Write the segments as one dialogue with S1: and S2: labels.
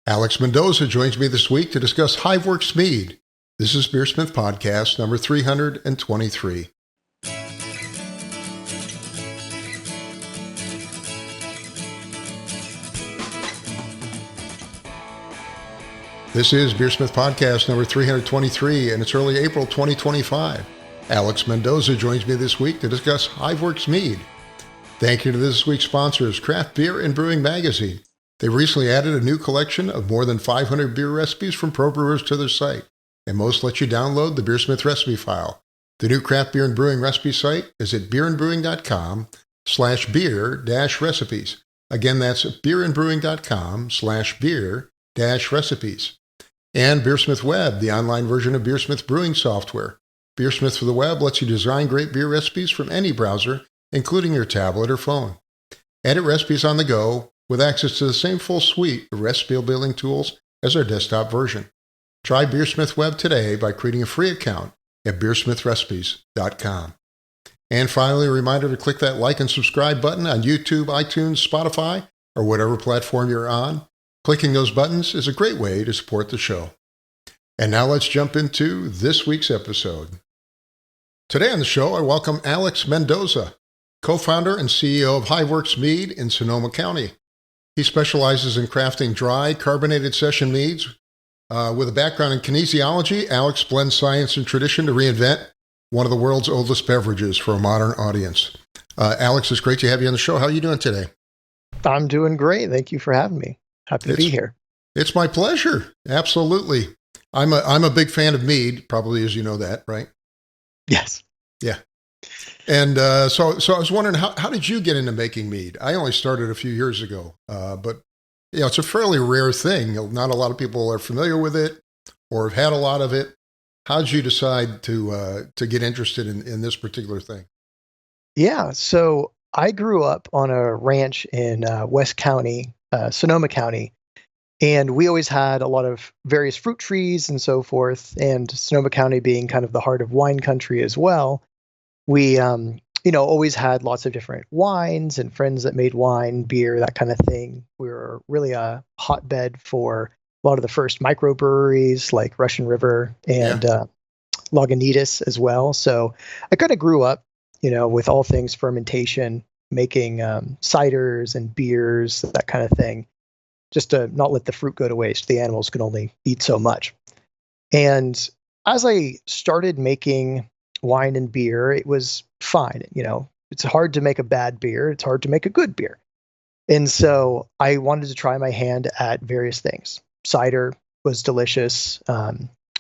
S1: Alex Mendoza joins me this week to discuss Hiveworks Mead. This is BeerSmith Podcast number 323. This is BeerSmith Podcast number 323, and it's early April 2025. Alex Mendoza joins me this week to discuss Hiveworks Mead. Thank you to this week's sponsors, Craft Beer and Brewing Magazine. They recently added a new collection of more than 500 beer recipes from pro brewers to their site, and most let you download the BeerSmith recipe file. The new craft beer and brewing recipe site is at beerandbrewing.com/beer-recipes. Again, that's beerandbrewing.com/beer-recipes. And BeerSmith Web, the online version of BeerSmith brewing software. BeerSmith for the web lets you design great beer recipes from any browser, including your tablet or phone. Edit recipes on the go, with access to the same full suite of recipe building tools as our desktop version. Try BeerSmith Web today by creating a free account at beersmithrecipes.com. And finally, a reminder to click that like and subscribe button on YouTube, iTunes, Spotify, or whatever platform you're on. Clicking those buttons is a great way to support the show. And now let's jump into this week's episode. Today on the show, I welcome Alex Mendoza, co-founder and CEO of Hiveworks Mead in Sonoma County. He specializes in crafting dry, carbonated session meads. With a background in kinesiology, Alex blends science and tradition to reinvent one of the world's oldest beverages for a modern audience. Alex, it's great to have you on the show. How are you doing today?
S2: I'm doing great. Thank you for having me. Happy to be here.
S1: It's my pleasure. Absolutely. I'm a big fan of mead, probably as you know that, right?
S2: Yes.
S1: Yeah. And so I was wondering, how did you get into making mead? I only started a few years ago, but it's a fairly rare thing. Not a lot of people are familiar with it or have had a lot of it. How did you decide to get interested in this particular thing?
S2: Yeah. So I grew up on a ranch in West County, Sonoma County, and we always had a lot of various fruit trees and so forth. And Sonoma County being kind of the heart of wine country as well, we, always had lots of different wines and friends that made wine, beer, that kind of thing. We were really a hotbed for a lot of the first microbreweries like Russian River and Lagunitas as well. So I kind of grew up, with all things fermentation, making ciders and beers, that kind of thing, just to not let the fruit go to waste. The animals can only eat so much. And as I started making wine and beer, it was fine. It's hard to make a bad beer. It's hard to make a good beer. And so I wanted to try my hand at various things. Cider was delicious.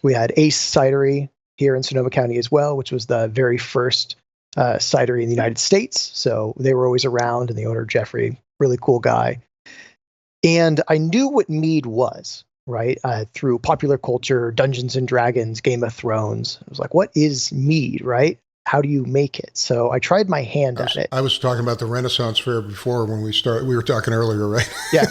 S2: We had Ace Cidery here in Sonoma County as well, which was the very first cidery in the United States. So they were always around, and the owner, Jeffrey, really cool guy. And I knew what mead was, right? Through popular culture, Dungeons and Dragons, Game of Thrones. I was like, what is mead, right? How do you make it? So I tried my hand at it.
S1: I was talking about the Renaissance Fair before when we started. We were talking earlier, right?
S2: Yeah.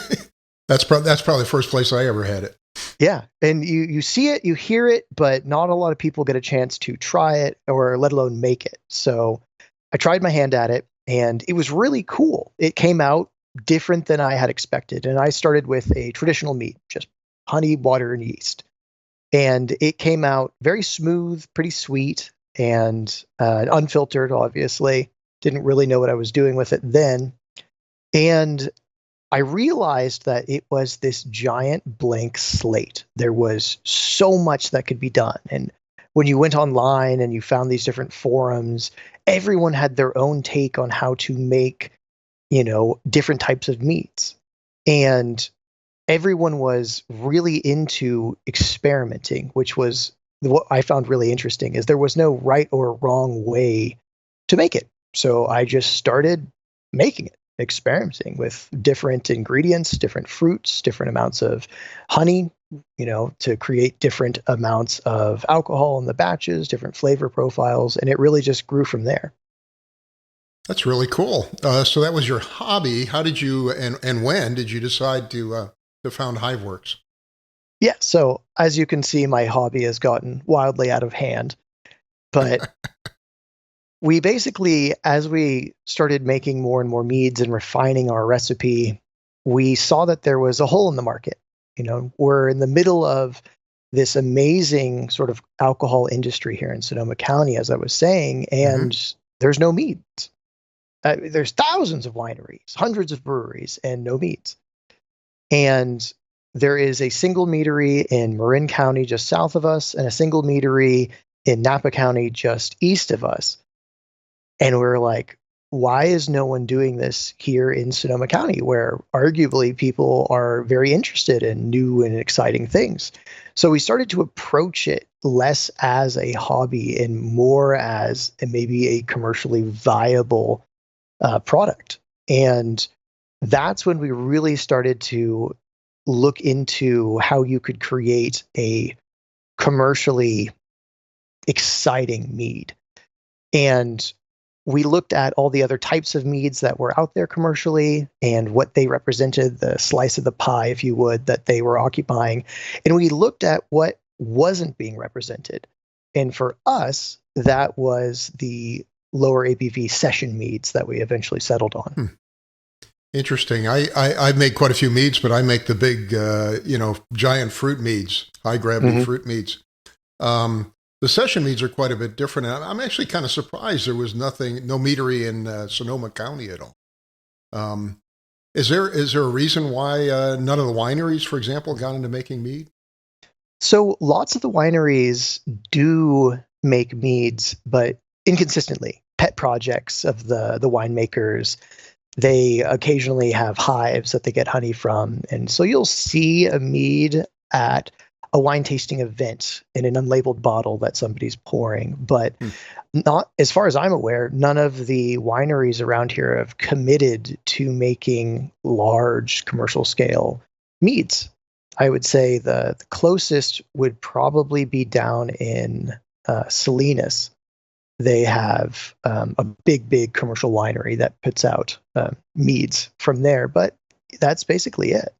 S1: That's probably the first place I ever had it.
S2: Yeah. And you see it, you hear it, but not a lot of people get a chance to try it or let alone make it. So I tried my hand at it, and it was really cool. It came out different than I had expected. And I started with a traditional mead, just honey, water, and yeast. And it came out very smooth, pretty sweet, and unfiltered, obviously. Didn't really know what I was doing with it then. And I realized that it was this giant blank slate. There was so much that could be done. And when you went online and you found these different forums, everyone had their own take on how to make, different types of meats. And everyone was really into experimenting, which was what I found really interesting, is there was no right or wrong way to make it. So I just started making it, experimenting with different ingredients, different fruits, different amounts of honey, to create different amounts of alcohol in the batches, different flavor profiles. And it really just grew from there.
S1: That's really cool. So that was your hobby. How did you, and when did you decide to found Hiveworks?
S2: Yeah. So as you can see, my hobby has gotten wildly out of hand, but we basically, as we started making more and more meads and refining our recipe, we saw that there was a hole in the market. We're in the middle of this amazing sort of alcohol industry here in Sonoma County, as I was saying,
S1: Hmm.
S2: and there's no meads. There's thousands of wineries, hundreds of breweries, and no meads. And there is a single meadery in Marin County just south of us, and a single meadery in Napa County just east of us. And we're like, why is no one doing this here in Sonoma County, where arguably people are very interested in new and exciting things? So we started to approach it less as a hobby and more as maybe a commercially viable product. And that's when we really started to look into how you could create a commercially exciting mead. And we looked at all the other types of meads that were out there commercially and what they represented, the slice of the pie, if you would, that they were occupying. And we looked at what wasn't being represented. And for us, that was the lower ABV session meads that we eventually settled on.
S1: Interesting. I make quite a few meads, but I make the big, giant fruit meads, high gravity
S2: Mhm.
S1: fruit meads. The session meads are quite a bit different. And I'm actually kind of surprised there was no meadery in Sonoma County at all. Is there a reason why none of the wineries, for example, got into making mead?
S2: So lots of the wineries do make meads, but inconsistently. Pet projects of the winemakers. They occasionally have hives that they get honey from. And so you'll see a mead at a wine tasting event in an unlabeled bottle that somebody's pouring. But
S1: Hmm.
S2: not, as far as I'm aware, none of the wineries around here have committed to making large commercial scale meads. I would say the closest would probably be down in Salinas. They have a big commercial winery that puts out meads from there, but that's basically it.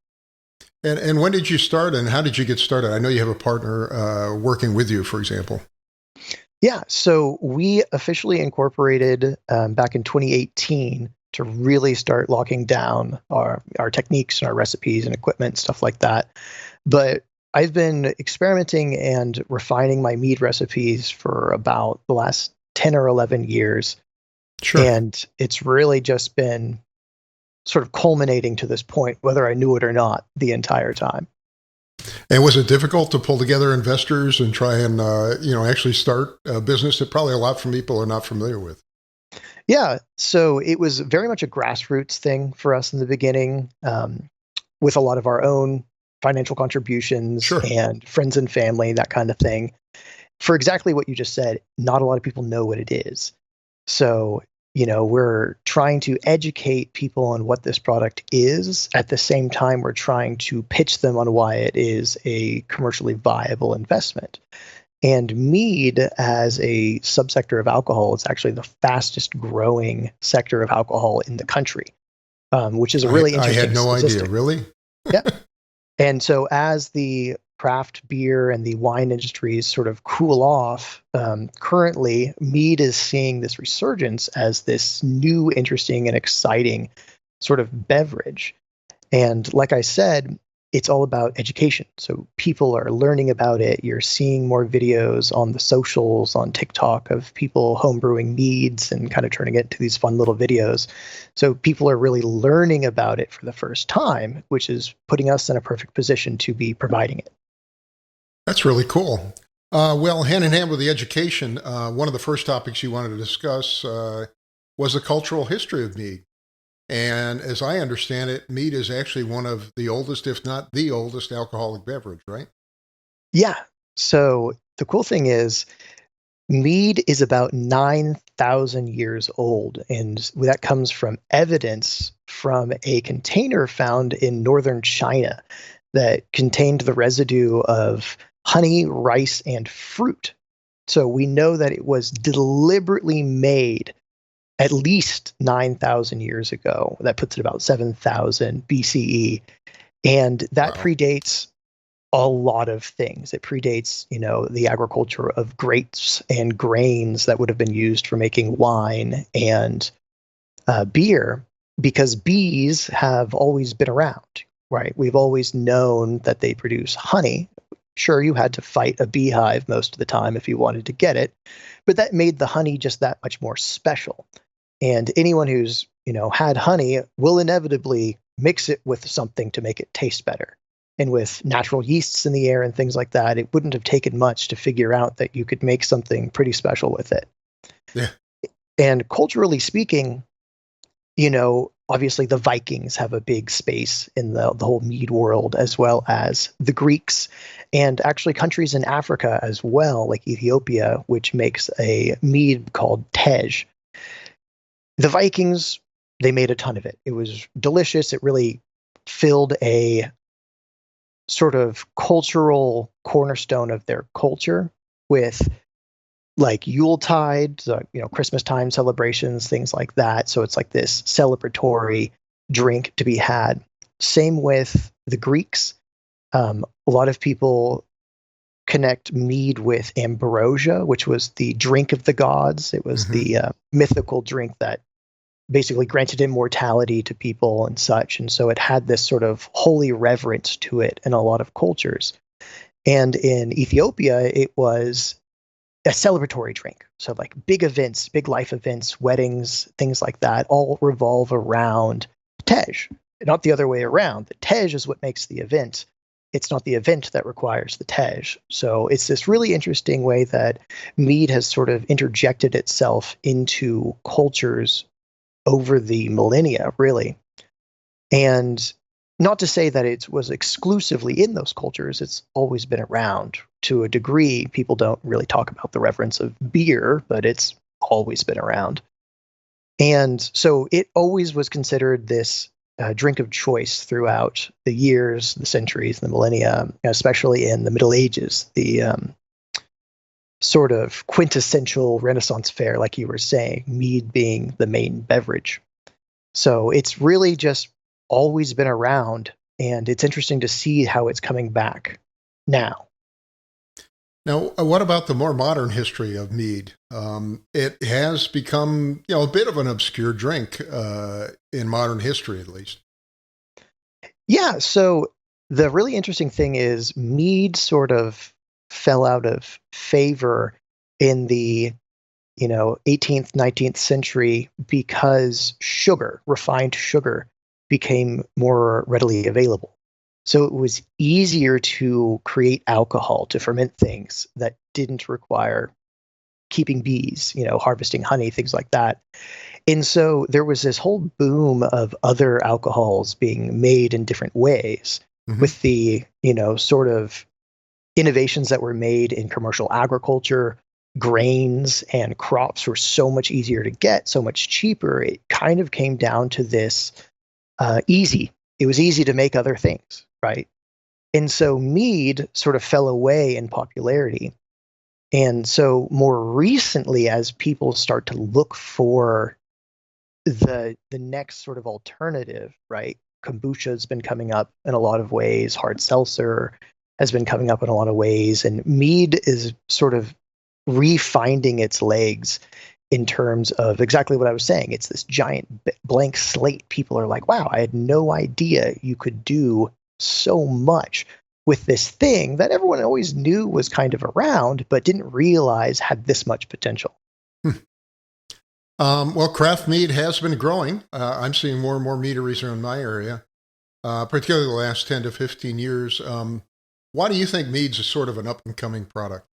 S1: And when did you start, and how did you get started? I know you have a partner working with you, for example.
S2: Yeah, so we officially incorporated back in 2018 to really start locking down our techniques and our recipes and equipment, stuff like that. But I've been experimenting and refining my mead recipes for about the last 10 or 11 years.
S1: Sure.
S2: And it's really just been sort of culminating to this point, whether I knew it or not, the entire time.
S1: And was it difficult to pull together investors and try and actually start a business that probably a lot of people are not familiar with?
S2: Yeah, so it was very much a grassroots thing for us in the beginning, with a lot of our own financial contributions
S1: Sure.
S2: and friends and family, that kind of thing. For exactly what you just said, not a lot of people know what it is. So, we're trying to educate people on what this product is. At the same time, we're trying to pitch them on why it is a commercially viable investment. And mead, as a subsector of alcohol, is actually the fastest growing sector of alcohol in the country, which is a really
S1: I had
S2: interesting
S1: no idea.
S2: statistic.
S1: Really?
S2: Yeah. And so as the craft beer and the wine industries sort of cool off, currently mead is seeing this resurgence as this new, interesting, and exciting sort of beverage. And like I said, it's all about education. So people are learning about it. You're seeing more videos on the socials, on TikTok, of people homebrewing meads and kind of turning it into these fun little videos. So people are really learning about it for the first time, which is putting us in a perfect position to be providing it.
S1: That's really cool. Well, hand in hand with the education, one of the first topics you wanted to discuss was the cultural history of mead. And as I understand it, mead is actually one of the oldest, if not the oldest, alcoholic beverage, right?
S2: Yeah. So the cool thing is, mead is about 9,000 years old, and that comes from evidence from a container found in northern China that contained the residue of honey, rice, and fruit. So we know that it was deliberately made at least 9,000 years ago. That puts it about 7,000 BCE. And that
S1: Wow.
S2: predates a lot of things. It predates, the agriculture of grapes and grains that would have been used for making wine and beer, because bees have always been around. right? We've always known that they produce honey. Sure, you had to fight a beehive most of the time if you wanted to get it, but that made the honey just that much more special. And anyone who's, had honey will inevitably mix it with something to make it taste better. And with natural yeasts in the air and things like that, it wouldn't have taken much to figure out that you could make something pretty special with it.
S1: Yeah.
S2: And culturally speaking, obviously the Vikings have a big space in the whole mead world, as well as the Greeks and actually countries in Africa as well, like Ethiopia, which makes a mead called tej. The Vikings, they made a ton of it. It was delicious. It really filled a sort of cultural cornerstone of their culture with like Yuletide, Christmas time celebrations, things like that. So it's like this celebratory drink to be had. Same with the Greeks. A lot of people connect mead with ambrosia, which was the drink of the gods. It was the mythical drink that basically granted immortality to people and such. And so it had this sort of holy reverence to it in a lot of cultures. And in Ethiopia, it was a celebratory drink. So like big events, big life events, weddings, things like that, all revolve around tej, not the other way around. The tej is what makes the event. It's not the event that requires the tej. So it's this really interesting way that mead has sort of interjected itself into cultures over the millennia, really. And not to say that it was exclusively in those cultures, it's always been around. To a degree, people don't really talk about the reverence of beer, but it's always been around. And so it always was considered this drink of choice throughout the years, the centuries, the millennia, especially in the Middle Ages, the sort of quintessential Renaissance fare, like you were saying, mead being the main beverage. So it's really just always been around, and it's interesting to see how it's coming back now.
S1: Now, what about the more modern history of mead? It has become, a bit of an obscure drink in modern history, at least.
S2: Yeah, so the really interesting thing is mead sort of fell out of favor in the 18th, 19th century because sugar, refined sugar, became more readily available. So it was easier to create alcohol, to ferment things that didn't require keeping bees, harvesting honey, things like that. And so there was this whole boom of other alcohols being made in different ways with the, sort of innovations that were made in commercial agriculture. Grains and crops were so much easier to get, so much cheaper. It kind of came down to this easy. It was easy to make other things, right? And so mead sort of fell away in popularity. And so more recently, as people start to look for the next sort of alternative, right? Kombucha has been coming up in a lot of ways. Hard seltzer has been coming up in a lot of ways. And mead is sort of refinding its legs in terms of exactly what I was saying. It's this giant blank slate. People are like, wow, I had no idea you could do so much with this thing that everyone always knew was kind of around, but didn't realize had this much potential.
S1: Well, craft mead has been growing. I'm seeing more and more meaderies around my area, particularly the last 10 to 15 years. Why do you think mead's is sort of an up-and-coming product?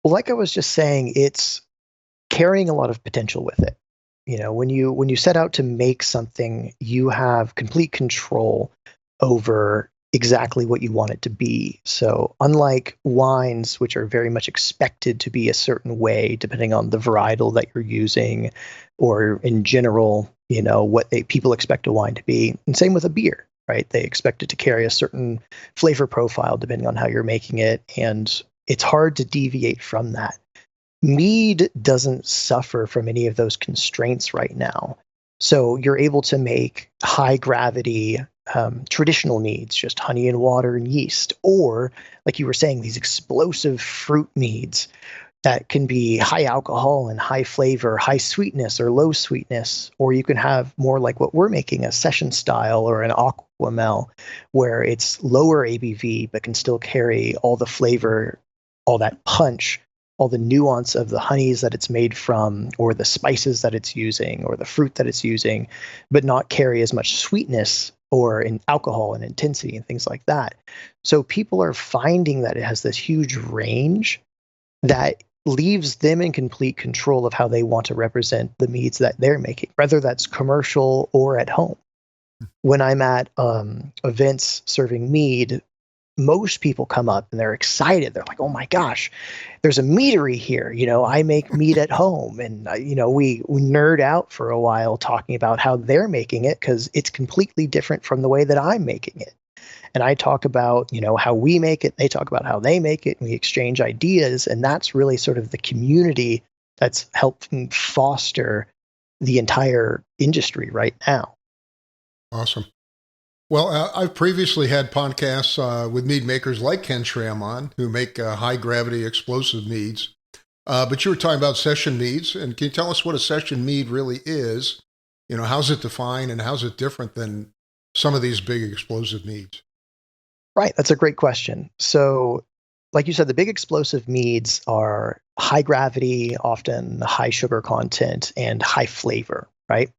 S2: Well, like I was just saying, it's carrying a lot of potential with it. When you set out to make something, you have complete control over exactly what you want it to be. So unlike wines, which are very much expected to be a certain way, depending on the varietal that you're using, or in general, what people expect a wine to be. And same with a beer, right? They expect it to carry a certain flavor profile depending on how you're making it. And it's hard to deviate from that. Mead doesn't suffer from any of those constraints right now. So you're able to make high gravity traditional meads, just honey and water and yeast, or like you were saying, these explosive fruit meads that can be high alcohol and high flavor, high sweetness or low sweetness, or you can have more like what we're making, a session style or an aquamel, where it's lower ABV but can still carry all the flavor, all that punch, all the nuance of the honeys that it's made from, or the spices that it's using, or the fruit that it's using, but not carry as much sweetness or in alcohol and intensity and things like that. So people are finding that it has this huge range that leaves them in complete control of how they want to represent the meads that they're making, whether that's commercial or at home. When I'm at events serving mead, most people come up and they're excited. They're like, "Oh my gosh, there's a meadery here. I make mead at home." And, we nerd out for a while talking about how they're making it because it's completely different from the way that I'm making it. And I talk about, how we make it. They talk about how they make it. And we exchange ideas. And that's really sort of the community that's helping foster the entire industry right now.
S1: Awesome. Well, I've previously had podcasts with mead makers like Ken Schramm on, who make high gravity explosive meads. But you were talking about session meads, and can you tell us what a session mead really is? How's it defined, and how's it different than some of these big explosive meads?
S2: Right. That's a great question. So, like you said, the big explosive meads are high gravity, often high sugar content, and high flavor, right?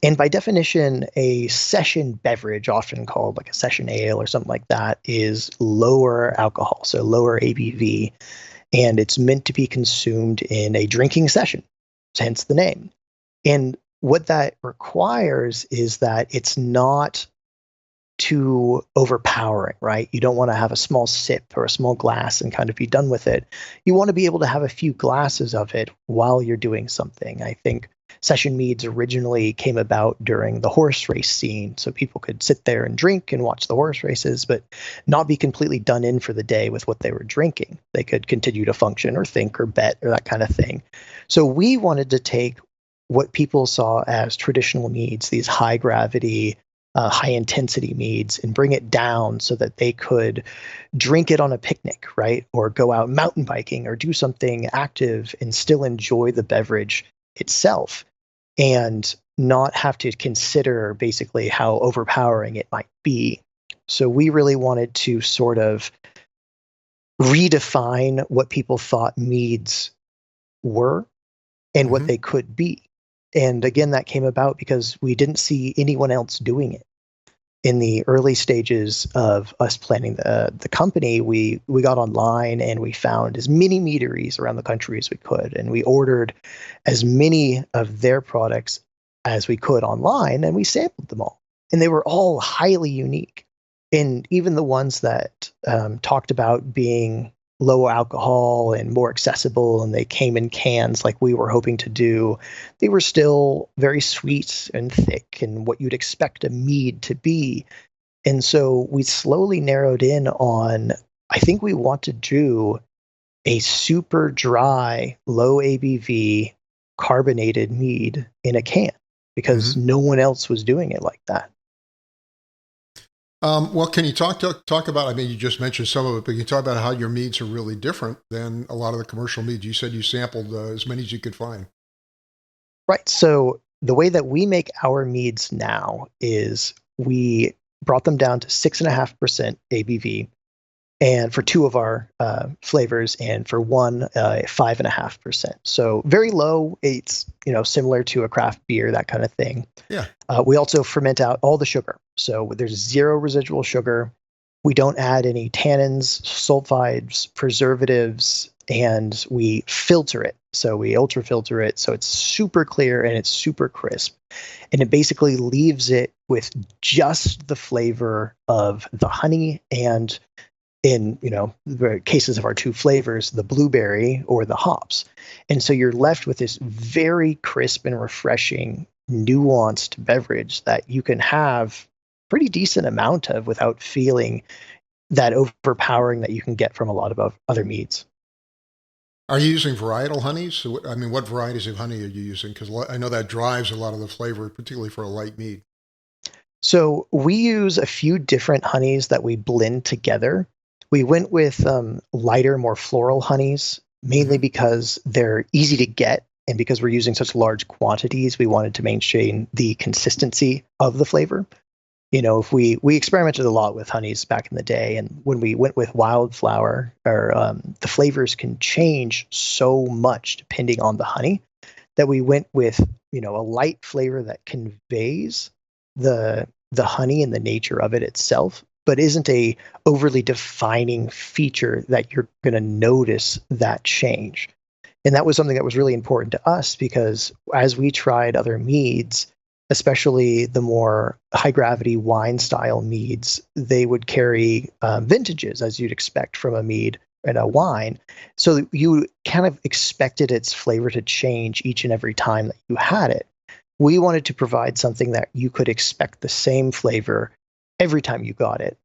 S2: And by definition, a session beverage, often called like a session ale or something like that, is lower alcohol, so lower ABV, and it's meant to be consumed in a drinking session, hence the name. And what that requires is that it's not too overpowering, right? You don't want to have a small sip or a small glass and kind of be done with it. You want to be able to have a few glasses of it while you're doing something. I think session meads originally came about during the horse race scene, so people could sit there and drink and watch the horse races, but not be completely done in for the day with what they were drinking. They could continue to function or think or bet or that kind of thing. So we wanted to take what people saw as traditional meads, these high gravity, high intensity meads, and bring it down so that they could drink it on a picnic, right? Or go out mountain biking or do something active and still enjoy the beverage itself and not have to consider basically how overpowering it might be. So we really wanted to sort of redefine what people thought meads were and what they could be. And again, that came about because we didn't see anyone else doing it. In the early stages of us planning the company, we got online and we found as many meaderies around the country as we could. And we ordered as many of their products as we could online, and we sampled them all. And they were all highly unique. And even the ones that talked about being low alcohol and more accessible, and they came in cans like we were hoping to do, they were still very sweet and thick and what you'd expect a mead to be. And so we slowly narrowed in on, I think we want to do a super dry, low ABV, carbonated mead in a can because no one else was doing it like that.
S1: Well, can you talk about, I mean, you just mentioned some of it, but can you talk about how your meads are really different than a lot of the commercial meads? You said you sampled as many as you could find.
S2: Right. So the way that we make our meads now is we brought them down to 6.5% ABV, and for two of our flavors, and for one, 5.5%. So very low. It's similar to a craft beer, that kind of thing.
S1: Yeah.
S2: We also ferment out all the sugar, so there's zero residual sugar. We don't add any tannins, sulfides, preservatives, and we filter it. So we ultrafilter it, so it's super clear and it's super crisp, and it basically leaves it with just the flavor of the honey and, in the cases of our two flavors, the blueberry or the hops. And so you're left with this very crisp and refreshing, nuanced beverage that you can have pretty decent amount of without feeling that overpowering that you can get from a lot of other meads.
S1: Are you using varietal honeys? So, I mean, what varieties of honey are you using? Because I know that drives a lot of the flavor, particularly for a light mead.
S2: So we use a few different honeys that we blend together. We went with lighter, more floral honeys mainly because they're easy to get. And because we're using such large quantities, we wanted to maintain the consistency of the flavor. If we experimented a lot with honeys back in the day, and when we went with wildflower, or the flavors can change so much depending on the honey, that we went with a light flavor that conveys the honey and the nature of it itself, but isn't a overly defining feature that you're going to notice that change. And that was something that was really important to us, because as we tried other meads, especially the more high gravity wine style meads, they would carry vintages, as you'd expect from a mead and a wine. So you kind of expected its flavor to change each and every time that you had it. We wanted to provide something that you could expect the same flavor every time you got it,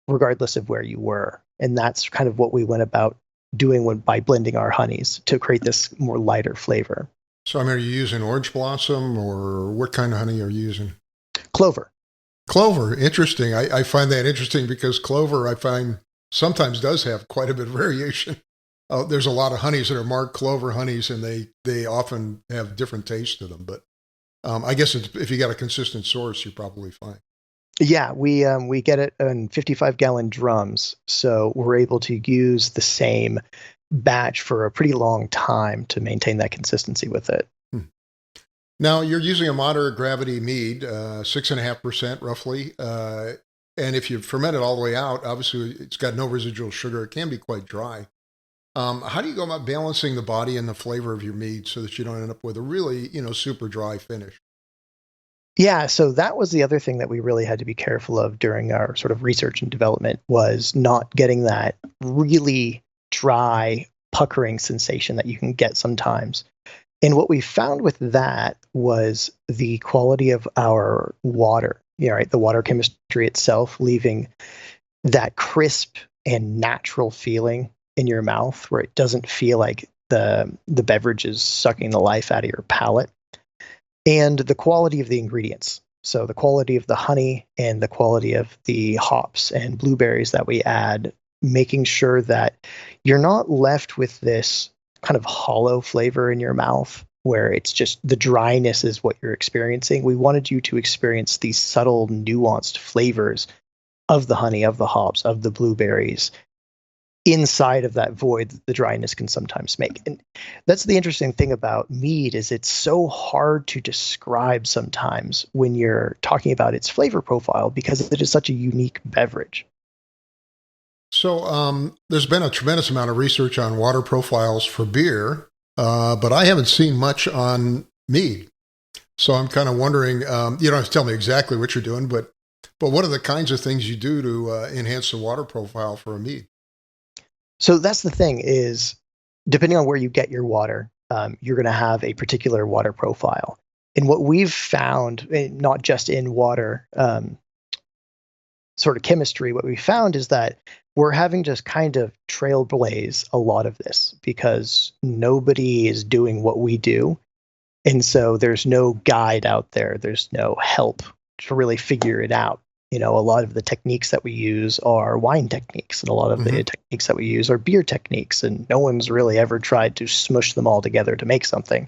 S2: regardless of where you were. And that's kind of what we went about doing by blending our honeys to create this more lighter flavor.
S1: So, are you using orange blossom, or what kind of honey are you using?
S2: Clover.
S1: Clover, interesting. I find that interesting because clover, I find, sometimes does have quite a bit of variation. There's a lot of honeys that are marked clover honeys, and they often have different tastes to them. But I guess if you got a consistent source, you're probably fine.
S2: Yeah, we get it in 55-gallon drums, so we're able to use the same batch for a pretty long time to maintain that consistency with it.
S1: Now, you're using a moderate gravity mead, 6.5% roughly, and if you ferment it all the way out, obviously it's got no residual sugar. It can be quite dry. How do you go about balancing the body and the flavor of your mead so that you don't end up with a really, super dry finish?
S2: Yeah, so that was the other thing that we really had to be careful of during our sort of research and development, was not getting that really dry, puckering sensation that you can get sometimes. And what we found with that was the quality of our water, the water chemistry itself, leaving that crisp and natural feeling in your mouth, where it doesn't feel like the beverage is sucking the life out of your palate. And the quality of the ingredients. So the quality of the honey and the quality of the hops and blueberries that we add, making sure that you're not left with this kind of hollow flavor in your mouth where it's just the dryness is what you're experiencing. We wanted you to experience these subtle, nuanced flavors of the honey, of the hops, of the blueberries, inside of that void that the dryness can sometimes make. And that's the interesting thing about mead, is it's so hard to describe sometimes when you're talking about its flavor profile, because it is such a unique beverage.
S1: So there's been a tremendous amount of research on water profiles for beer, but I haven't seen much on mead. So I'm kind of wondering, you don't have to tell me exactly what you're doing, but what are the kinds of things you do to enhance the water profile for a mead?
S2: So that's the thing, is depending on where you get your water, you're going to have a particular water profile. And what we've found, not just in water sort of chemistry, what we found is that we're having to kind of trailblaze a lot of this, because nobody is doing what we do. And so there's no guide out there. There's no help to really figure it out. A lot of the techniques that we use are wine techniques, and a lot of the techniques that we use are beer techniques, and no one's really ever tried to smush them all together to make something.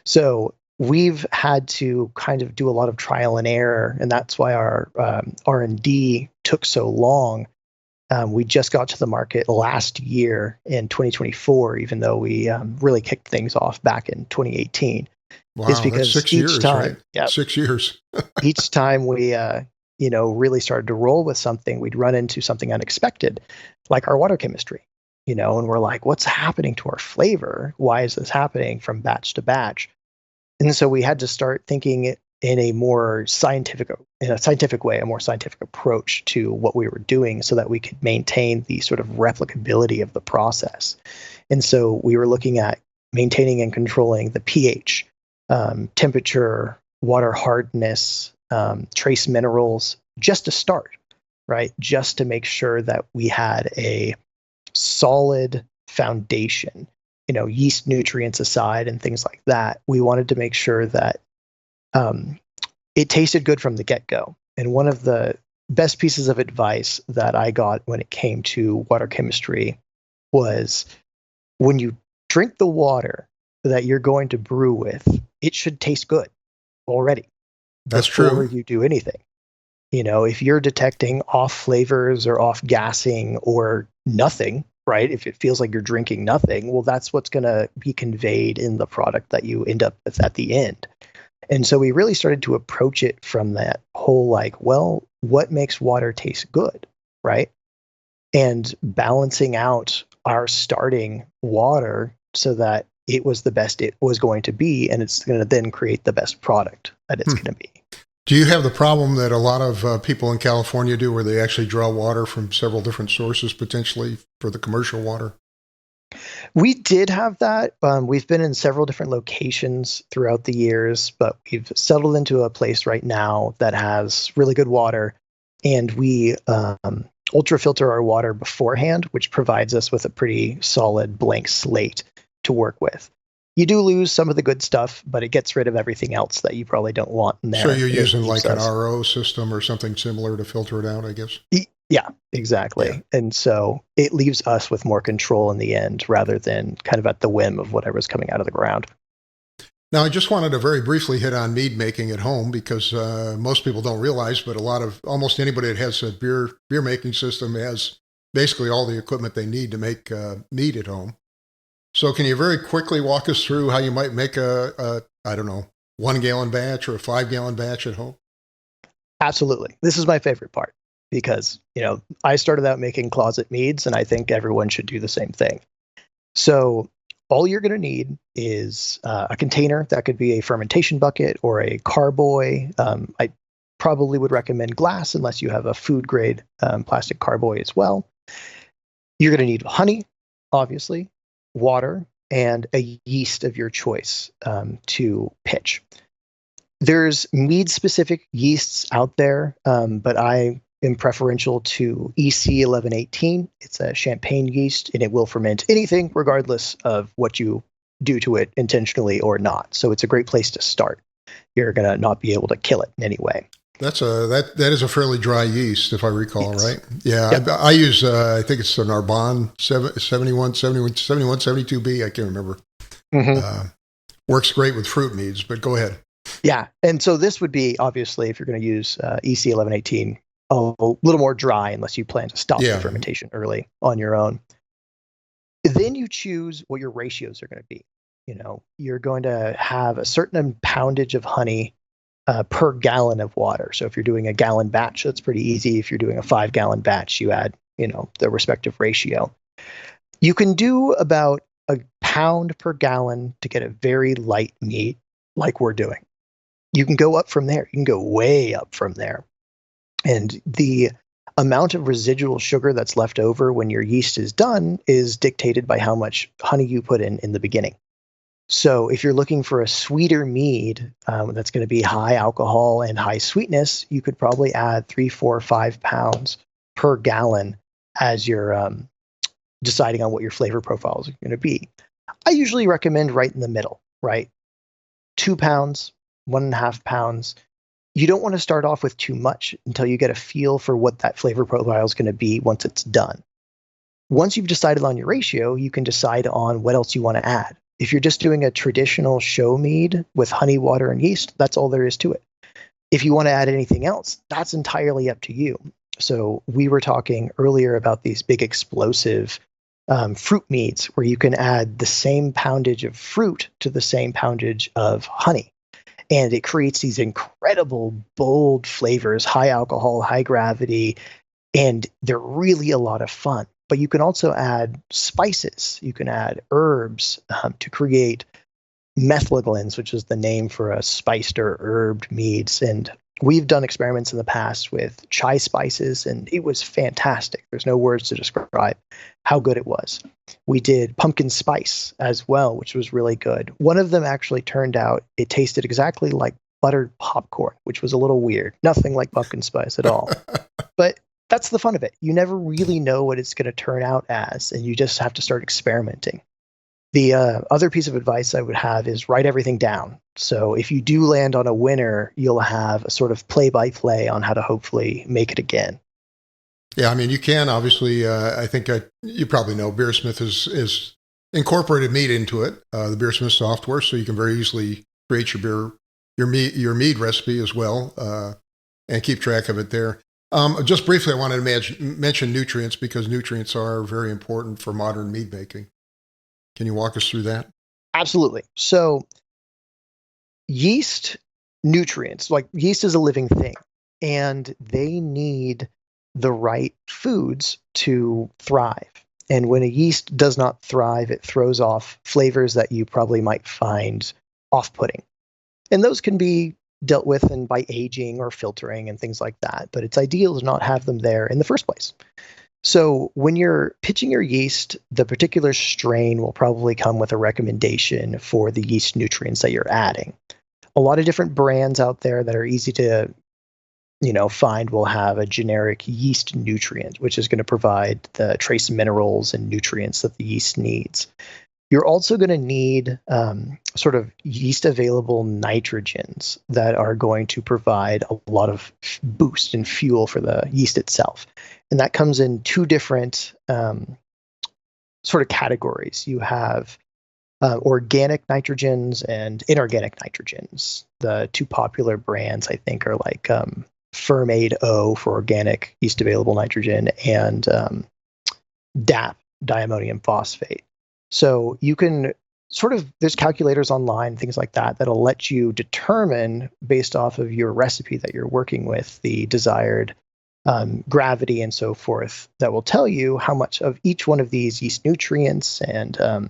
S2: So we've had to kind of do a lot of trial and error, and that's why our R&D took so long. We just got to the market last year in 2024, even though we really kicked things off back in 2018.
S1: Wow,
S2: is because
S1: that's 6
S2: each
S1: years,
S2: time,
S1: right?
S2: yeah,
S1: 6 years.
S2: each time we really started to roll with something, we'd run into something unexpected, like our water chemistry, and we're like, what's happening to our flavor? Why is this happening from batch to batch? And so we had to start thinking in a more scientific way, a more scientific approach to what we were doing, so that we could maintain the sort of replicability of the process. And so we were looking at maintaining and controlling the pH, temperature, water hardness, trace minerals, just to start, right? Just to make sure that we had a solid foundation, yeast nutrients aside and things like that. We wanted to make sure that it tasted good from the get-go. And one of the best pieces of advice that I got when it came to water chemistry was, when you drink the water that you're going to brew with. It should taste good already.
S1: That's
S2: before
S1: true.
S2: you do anything. If you're detecting off flavors or off gassing or nothing, right? If it feels like you're drinking nothing, well, that's what's going to be conveyed in the product that you end up with at the end. And so we really started to approach it from that whole what makes water taste good, right? And balancing out our starting water so that it was the best it was going to be, and it's going to then create the best product that it's going to be.
S1: Do you have the problem that a lot of people in California do where they actually draw water from several different sources potentially for the commercial water?
S2: We did have that. We've been in several different locations throughout the years, but we've settled into a place right now that has really good water, and we ultra filter our water beforehand, which provides us with a pretty solid blank slate to work with. You do lose some of the good stuff, but it gets rid of everything else that you probably don't want in there.
S1: So you're using like an RO system or something similar to filter it out, I guess?
S2: Yeah, exactly. Yeah. And so it leaves us with more control in the end rather than kind of at the whim of whatever's coming out of the ground.
S1: Now, I just wanted to very briefly hit on mead making at home because most people don't realize, but almost anybody that has a beer making system has basically all the equipment they need to make mead at home. So can you very quickly walk us through how you might make a 1 gallon batch or a 5 gallon batch at home?
S2: Absolutely. This is my favorite part because, I started out making closet meads and I think everyone should do the same thing. So all you're going to need is a container. That could be a fermentation bucket or a carboy. I probably would recommend glass unless you have a food grade plastic carboy as well. You're going to need honey, obviously, water, and a yeast of your choice to pitch. There's mead-specific yeasts out there, but I am preferential to EC 1118. It's a champagne yeast, and it will ferment anything regardless of what you do to it intentionally or not. So it's a great place to start. You're going to not be able to kill it in any way.
S1: That is a fairly dry yeast, if I recall, yes. Right? Yeah,
S2: yep.
S1: I use, I think it's the Narbonne 72B. I can't remember. Mm-hmm. Works great with fruit meads, but go ahead.
S2: Yeah, and so this would be, obviously, if you're going to use EC 1118, a little more dry unless you plan to stop the fermentation early on your own. Then you choose what your ratios are going to be. You're going to have a certain poundage of honey per gallon of water. So if you're doing a gallon batch, that's pretty easy. If you're doing a 5 gallon batch, you add, the respective ratio. You can do about a pound per gallon to get a very light mead like we're doing. You can go up from there. You can go way up from there. And the amount of residual sugar that's left over when your yeast is done is dictated by how much honey you put in the beginning. So if you're looking for a sweeter mead that's going to be high alcohol and high sweetness, you could probably add 3, 4, 5 pounds per gallon as you're deciding on what your flavor profiles are going to be. I usually recommend right in the middle, right? 2 pounds, 1.5 pounds. You don't want to start off with too much until you get a feel for what that flavor profile is going to be once it's done. Once you've decided on your ratio, you can decide on what else you want to add. If you're just doing a traditional show mead with honey, water, and yeast, that's all there is to it. If you want to add anything else, that's entirely up to you. So we were talking earlier about these big explosive fruit meads where you can add the same poundage of fruit to the same poundage of honey. And it creates these incredible, bold flavors, high alcohol, high gravity, and they're really a lot of fun. But you can also add spices. You can add herbs to create methylaglins, which is the name for a spiced or herbed meads. And we've done experiments in the past with chai spices, and it was fantastic. There's no words to describe how good it was. We did pumpkin spice as well, which was really good. One of them actually turned out, it tasted exactly like buttered popcorn, which was a little weird. Nothing like pumpkin spice at all. But that's the fun of it. You never really know what it's going to turn out as, and you just have to start experimenting. The other piece of advice I would have is write everything down. So if you do land on a winner, you'll have a sort of play-by-play on how to hopefully make it again.
S1: Yeah, I mean, you can obviously. I think you probably know BeerSmith is incorporated Mead into it, the BeerSmith software, so you can very easily create your mead recipe as well, and keep track of it there. Just briefly, I wanted to mention nutrients because nutrients are very important for modern mead making. Can you walk us through that?
S2: Absolutely. So yeast nutrients, like yeast is a living thing, and they need the right foods to thrive. And when a yeast does not thrive, it throws off flavors that you probably might find off-putting. And those can be dealt with by aging or filtering and things like that. But it's ideal to not have them there in the first place. So when you're pitching your yeast, the particular strain will probably come with a recommendation for the yeast nutrients that you're adding. A lot of different brands out there that are easy to find will have a generic yeast nutrient, which is going to provide the trace minerals and nutrients that the yeast needs. You're also going to need sort of yeast available nitrogens that are going to provide a lot of boost and fuel for the yeast itself. And that comes in two different sort of categories. You have organic nitrogens and inorganic nitrogens. The two popular brands, I think, are like Fermaid O for organic yeast available nitrogen and DAP, diammonium phosphate. So you can there's calculators online, things like that, that'll let you determine based off of your recipe that you're working with the desired gravity and so forth that will tell you how much of each one of these yeast nutrients and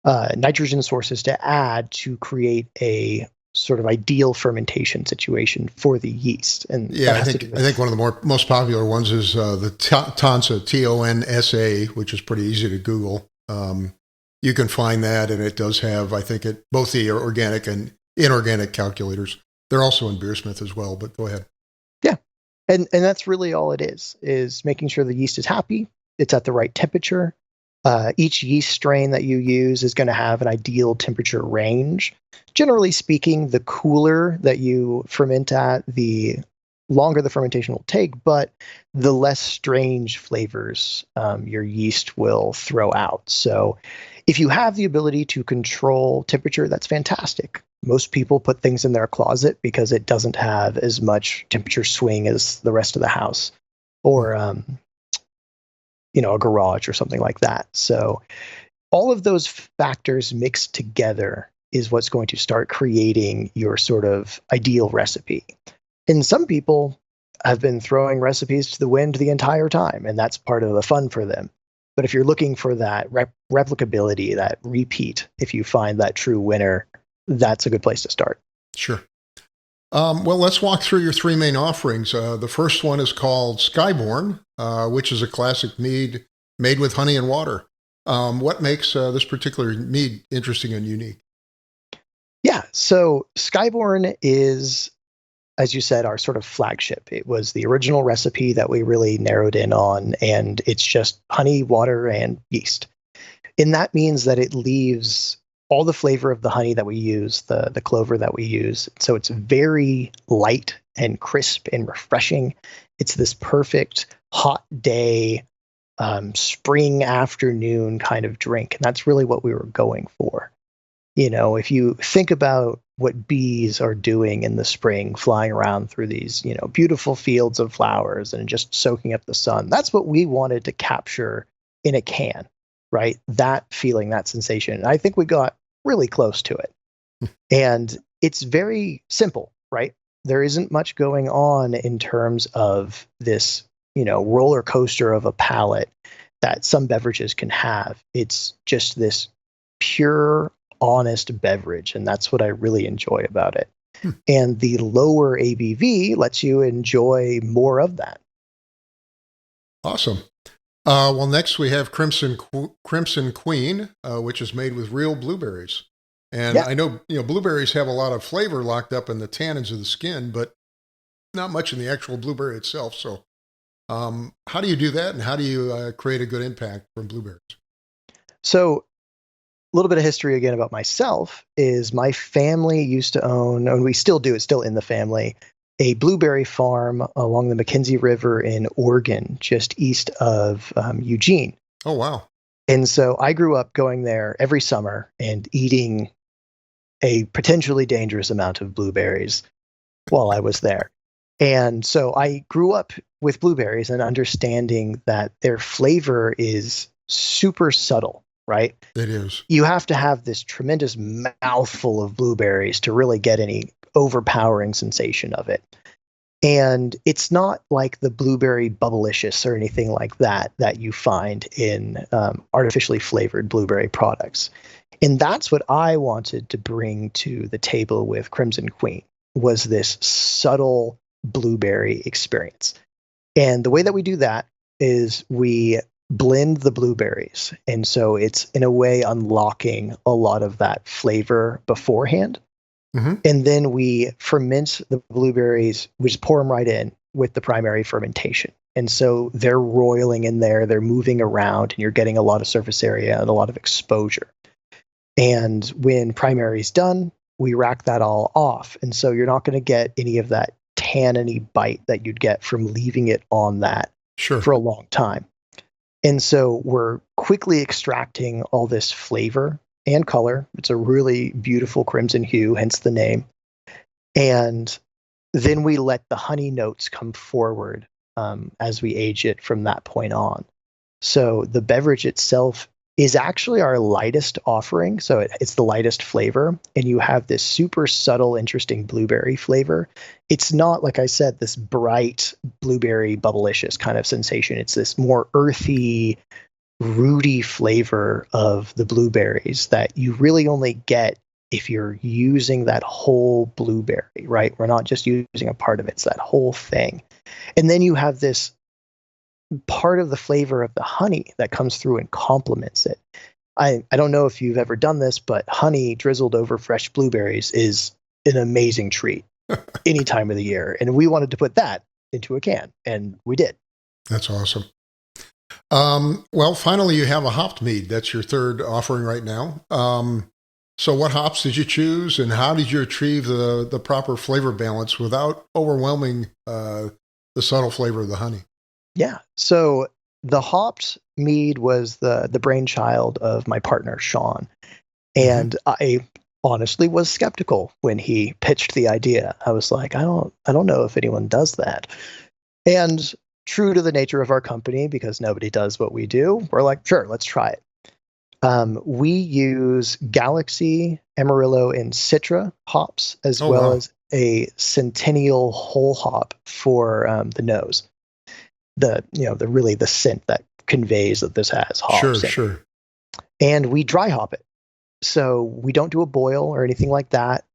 S2: nitrogen sources to add to create a sort of ideal fermentation situation for the yeast. And
S1: yeah, I think one of the most popular ones is the TONSA, TONSA, which is pretty easy to Google. You can find that, and it does have, I think, both the organic and inorganic calculators. They're also in BeerSmith as well, but go ahead.
S2: Yeah, and that's really all it is making sure the yeast is happy, it's at the right temperature. Each yeast strain that you use is going to have an ideal temperature range. Generally speaking, the cooler that you ferment at, the longer the fermentation will take, but the less strange flavors your yeast will throw out. So if you have the ability to control temperature, that's fantastic. Most people put things in their closet because it doesn't have as much temperature swing as the rest of the house, or a garage or something like that. So all of those factors mixed together is what's going to start creating your sort of ideal recipe. And some people have been throwing recipes to the wind the entire time, and that's part of the fun for them. But if you're looking for that replicability, that repeat, if you find that true winner, that's a good place to start.
S1: Sure. Well, let's walk through your three main offerings. The first one is called Skyborn, which is a classic mead made with honey and water. What makes this particular mead interesting and unique?
S2: Yeah, so Skyborn is, as you said, our sort of flagship. It was the original recipe that we really narrowed in on, and it's just honey, water, and yeast. And that means that it leaves all the flavor of the honey that we use, the clover that we use. So it's very light and crisp and refreshing. It's this perfect hot day, spring afternoon kind of drink. And that's really what we were going for. If you think about what bees are doing in the spring, flying around through these, beautiful fields of flowers and just soaking up the sun, that's what we wanted to capture in a can, right? That feeling, that sensation. And I think we got really close to it. And it's very simple, right? There isn't much going on in terms of this, roller coaster of a palate that some beverages can have. It's just this pure, honest beverage, and that's what I really enjoy about it. And the lower ABV lets you enjoy more of that.
S1: Awesome. Well, next we have Crimson Queen, which is made with real blueberries. And yeah. I know, blueberries have a lot of flavor locked up in the tannins of the skin, but not much in the actual blueberry itself. So how do you do that, and how do you create a good impact from blueberries?
S2: So a little bit of history again about myself is my family used to own, and we still do, it's still in the family, a blueberry farm along the McKenzie River in Oregon, just east of Eugene.
S1: Oh, wow.
S2: And so I grew up going there every summer and eating a potentially dangerous amount of blueberries while I was there. And so I grew up with blueberries and understanding that their flavor is super subtle, right?
S1: It is.
S2: You have to have this tremendous mouthful of blueberries to really get any overpowering sensation of it. And it's not like the blueberry bubblicious or anything like that that you find in artificially flavored blueberry products. And that's what I wanted to bring to the table with Crimson Queen, was this subtle blueberry experience. And the way that we do that is we blend the blueberries. And so it's in a way unlocking a lot of that flavor beforehand.
S1: Mm-hmm.
S2: And then we ferment the blueberries, we just pour them right in with the primary fermentation. And so they're roiling in there, they're moving around, and you're getting a lot of surface area and a lot of exposure. And when primary is done, we rack that all off. And so you're not going to get any of that tanniny bite that you'd get from leaving it on that for a long time. And so we're quickly extracting all this flavor and color. It's a really beautiful crimson hue, hence the name. And then we let the honey notes come forward as we age it from that point on. So the beverage itself is actually our lightest offering. So it's the lightest flavor. And you have this super subtle, interesting blueberry flavor. It's not, like I said, this bright blueberry bubblicious kind of sensation. It's this more earthy, rooty flavor of the blueberries that you really only get if you're using that whole blueberry, right? We're not just using a part of it, it's that whole thing. And then you have this part of the flavor of the honey that comes through and complements it. I don't know if you've ever done this, but honey drizzled over fresh blueberries is an amazing treat any time of the year. And we wanted to put that into a can, and we did.
S1: That's awesome. Well, finally, you have a hopped mead. That's your third offering right now. So what hops did you choose, and how did you achieve the proper flavor balance without overwhelming the subtle flavor of the honey?
S2: Yeah. So the hopped mead was the brainchild of my partner, Sean. And I honestly was skeptical when he pitched the idea. I was like, I don't know if anyone does that. And true to the nature of our company, because nobody does what we do, we're like, sure, let's try it. We use Galaxy, Amarillo, and Citra hops, as well as a Centennial whole hop for the nose. The scent that conveys that this has hops.
S1: Sure.
S2: And we dry hop it. So we don't do a boil or anything like that.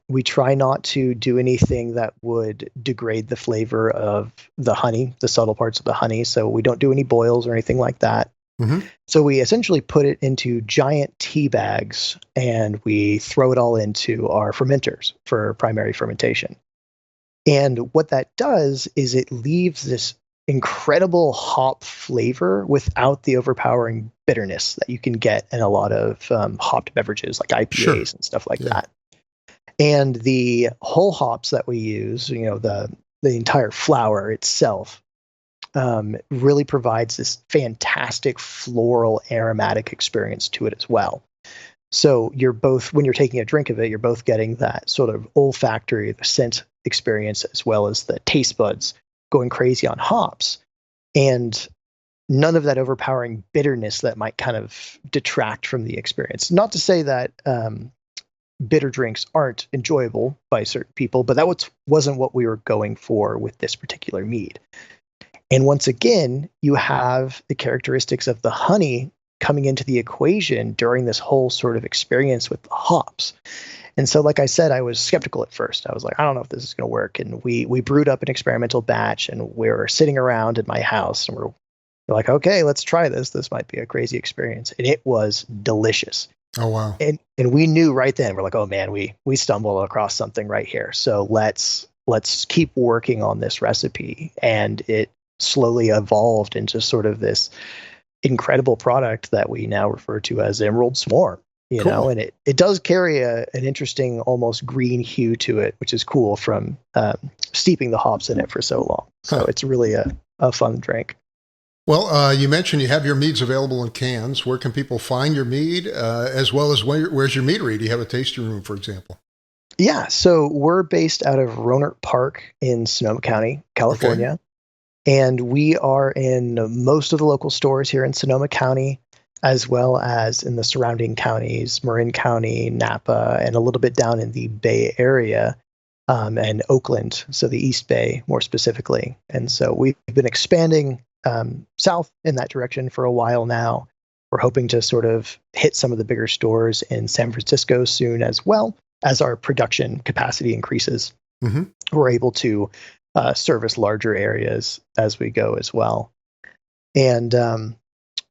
S2: We try not to do anything that would degrade the flavor of the honey, the subtle parts of the honey. So we don't do any boils or anything like that.
S1: Mm-hmm.
S2: So we essentially put it into giant tea bags and we throw it all into our fermenters for primary fermentation. And what that does is it leaves this incredible hop flavor without the overpowering bitterness that you can get in a lot of hopped beverages like IPAs and stuff like that. And the whole hops that we use, the entire flower itself, really provides this fantastic floral aromatic experience to it as well. So you're both, when you're taking a drink of it, you're both getting that sort of olfactory, the scent experience, as well as the taste buds going crazy on hops, and none of that overpowering bitterness that might kind of detract from the experience. Not to say that bitter drinks aren't enjoyable by certain people, but that wasn't what we were going for with this particular mead. And once again, you have the characteristics of the honey coming into the equation during this whole sort of experience with the hops. And so, like I said, I was skeptical at first. I was like, I don't know if this is going to work. And we brewed up an experimental batch, and we were sitting around at my house, and we're like, okay, let's try this. This might be a crazy experience. And it was delicious.
S1: Oh, wow.
S2: And we knew right then, we're like, oh man, we stumbled across something right here. So let's keep working on this recipe. And it slowly evolved into sort of this incredible product that we now refer to as Emerald Swarm. And it does carry an interesting, almost green hue to it, which is cool from steeping the hops in it for so long. So it's really a fun drink.
S1: Well, you mentioned you have your meads available in cans. Where can people find your mead, as well as where's your meadery? Do you have a tasting room, for example?
S2: Yeah, so we're based out of Rohnert Park in Sonoma County,
S1: Okay.
S2: California. And we are in most of the local stores here in Sonoma County, as well as in the surrounding counties, Marin County, Napa, and a little bit down in the Bay Area, and Oakland, so the East Bay more specifically. And so we've been expanding south in that direction for a while now. We're hoping to sort of hit some of the bigger stores in San Francisco soon as well as our production capacity increases.
S1: Mm-hmm.
S2: We're able to service larger areas as we go as well. And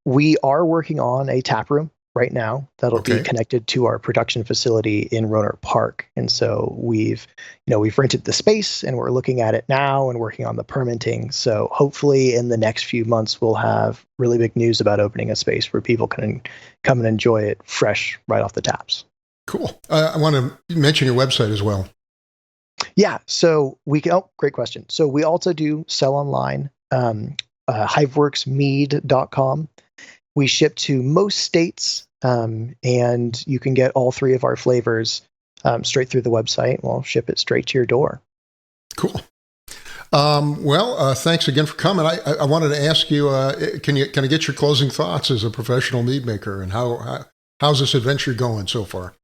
S2: we are working on a tap room right now that'll be
S1: Okay.
S2: connected to our production facility in Rohnert Park. And so we've rented the space and we're looking at it now and working on the permitting. So hopefully in the next few months we'll have really big news about opening a space where people can come and enjoy it fresh right off the taps.
S1: Cool. I want to mention your website as well.
S2: Yeah, so we can. Oh, great question. So we also do sell online. Hiveworksmead.com. We ship to most states, and you can get all three of our flavors straight through the website. We'll ship it straight to your door.
S1: Cool. Thanks again for coming. I wanted to ask you, can I get your closing thoughts as a professional mead maker, and how's this adventure going so far?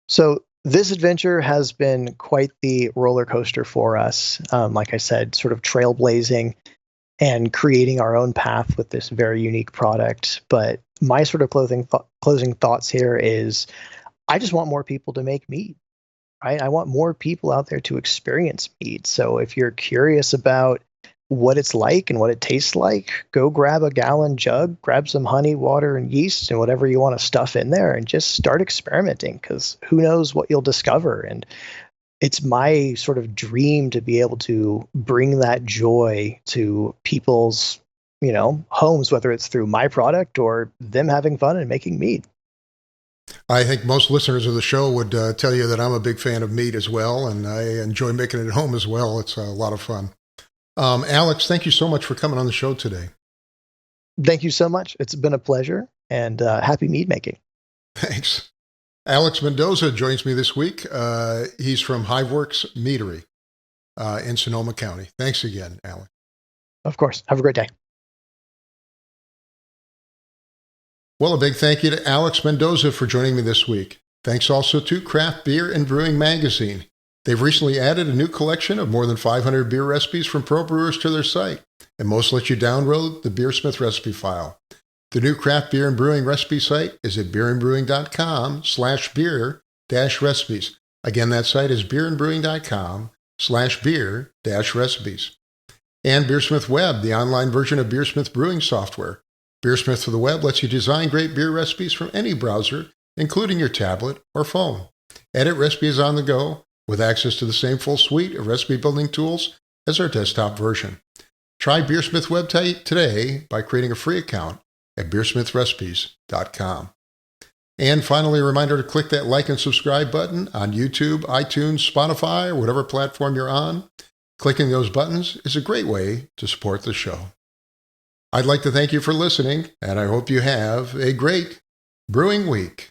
S2: So this adventure has been quite the roller coaster for us. Like I said, sort of trailblazing and creating our own path with this very unique product. But my sort of closing thoughts here is I just want more people to make mead, right? I want more people out there to experience mead. So if you're curious about what it's like and what it tastes like, go grab a gallon jug, grab some honey, water, and yeast, and whatever you want to stuff in there, and just start experimenting, because who knows what you'll discover. And it's my sort of dream to be able to bring that joy to people's, homes, whether it's through my product or them having fun and making mead.
S1: I think most listeners of the show would tell you that I'm a big fan of mead as well, and I enjoy making it at home as well. It's a lot of fun. Alex, thank you so much for coming on the show today.
S2: Thank you so much. It's been a pleasure, and happy mead making.
S1: Thanks. Alex Mendoza joins me this week. He's from Hiveworks Meadery in Sonoma County. Thanks again, Alex.
S2: Of course. Have a great day.
S1: Well, a big thank you to Alex Mendoza for joining me this week. Thanks also to Craft Beer and Brewing Magazine. They've recently added a new collection of more than 500 beer recipes from pro brewers to their site, and most let you download the BeerSmith recipe file. The new craft beer and brewing recipe site is at beerandbrewing.com/beer-recipes. Again, that site is beerandbrewing.com/beer-recipes. And BeerSmith Web, the online version of BeerSmith brewing software. BeerSmith for the web lets you design great beer recipes from any browser, including your tablet or phone. Edit recipes on the go with access to the same full suite of recipe building tools as our desktop version. Try BeerSmith Web today by creating a free account at beersmithrecipes.com. And finally, a reminder to click that like and subscribe button on YouTube, iTunes, Spotify, or whatever platform you're on. Clicking those buttons is a great way to support the show. I'd like to thank you for listening, and I hope you have a great brewing week.